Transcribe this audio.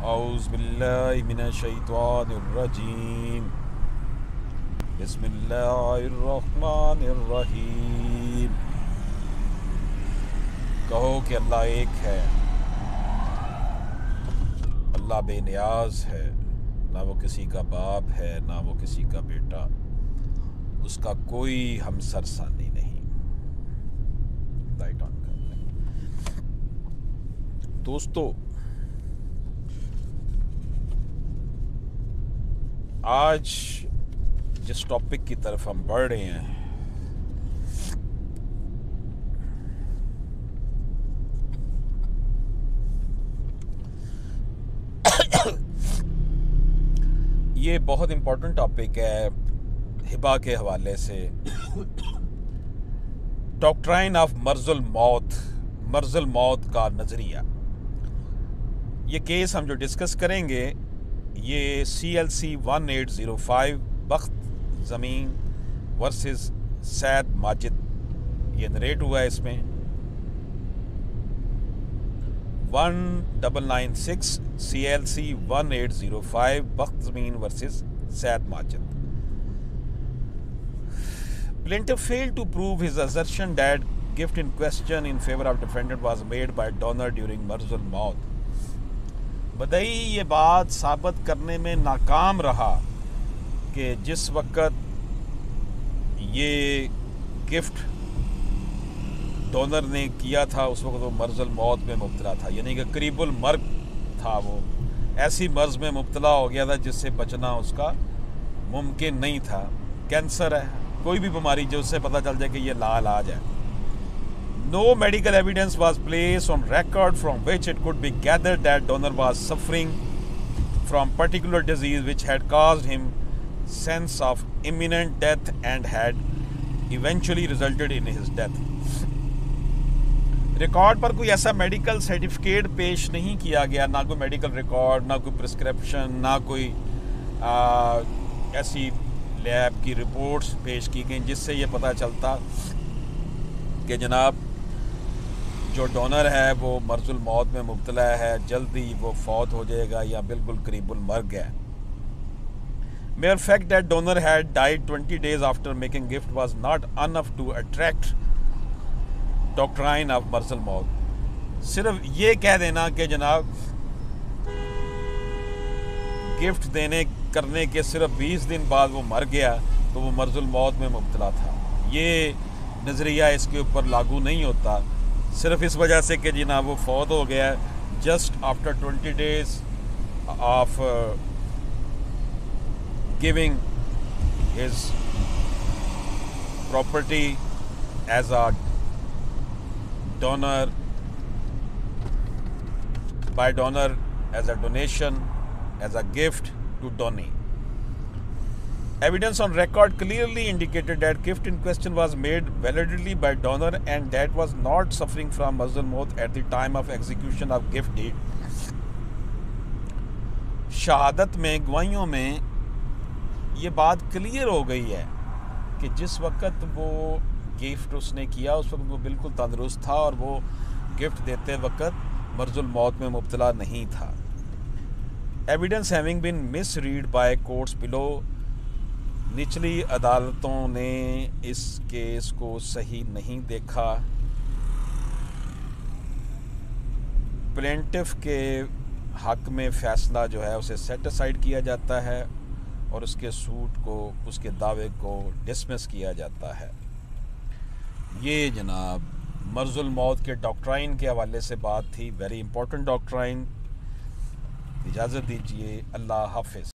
औज़ु बिल्लाहि मिनश्शैतानिर्रजीम बिस्मिल्लाहिर्रहमानिर्रहीम। कहो कि अल्लाह एक है, अल्लाह बेनियाज है, ना वो किसी का बाप है ना वो किसी का बेटा, उसका कोई हमसरसानी नहीं। लाइट ऑन कर लें। दोस्तों, आज जिस टॉपिक की तरफ हम बढ़ रहे हैं ये बहुत इम्पोर्टेंट टॉपिक है हिबा के हवाले से। डॉक्ट्राइन ऑफ मर्जुल मौत का नज़रिया। ये केस हम जो डिस्कस करेंगे ये CLC 1805 बख्त ज़मीन वर्सेस सैद माजिद, ये नरेट हुआ है इसमें। 1996 CLC 1805 Bakht Zameen versus Saeed Majid. Plaintiff failed to prove his assertion that gift in question in favor of defendant was made by donor during मर्जुल मौत। बदई ये बात साबित करने में नाकाम रहा कि जिस वक़्त ये गिफ्ट डोनर ने किया था उस वक्त वो मर्जुल मौत में मुब्तला था, यानी कि करीबुल मर्ग था। वो ऐसी मर्ज में मुब्तला हो गया था जिससे बचना उसका मुमकिन नहीं था। कैंसर है, कोई भी बीमारी जो उससे पता चल जाए कि ये लाइलाज है। No medical evidence was placed on record from which it could be gathered that donor was suffering from particular disease which had caused him sense of imminent death and had eventually resulted in his death। Record पर कोई ऐसा medical certificate पेश नहीं किया गया, ना कोई medical record, ना कोई प्रिस्क्रिप्शन, ना कोई ऐसी लैब की रिपोर्ट्स पेश की गई जिससे ये पता चलता कि जनाब जो डोनर है वो मर्जुल मौत में मुब्तला है, जल्दी वो फौत हो जाएगा या बिल्कुल करीबुल मर्ग है। Mere fact that donor had died 20 days after making gift was not enough to attract doctrine of मर्जुल मौत। सिर्फ ये कह देना कि जनाब गिफ्ट देने करने के सिर्फ 20 दिन बाद वो मर गया तो वो मर्जुल मौत में मुब्तला था, ये नज़रिया इसके ऊपर लागू नहीं होता। सिर्फ इस वजह से कि जनाब वो फौत हो गया just after 20 days of giving his property as a donor by donor as a donation, as a gift to donee. Evidence on record clearly indicated that gift in question was made validly by donor and that was not suffering from मर्जुल मौत at the time of execution of gift deed। शहादत में, गवाहियों में ये बात clear हो गई है कि जिस वक़्त वो गिफ्ट उसने किया उस वक्त वो बिल्कुल तंदुरुस्त था और वो गिफ्ट देते वक्त मर्जुल मौत में मुब्तला नहीं था। Evidence having been misread by courts below, निचली अदालतों ने इस केस को सही नहीं देखा। प्लेंटिफ के हक में फ़ैसला जो है उसे सेट असाइड किया जाता है और उसके सूट को, उसके दावे को डिसमिस किया जाता है। ये जनाब मर्जुल मौत के डॉक्ट्राइन के हवाले से बात थी, वेरी इंपॉर्टेंट डॉक्ट्राइन। इजाज़त दीजिए, अल्लाह हाफ़िज़।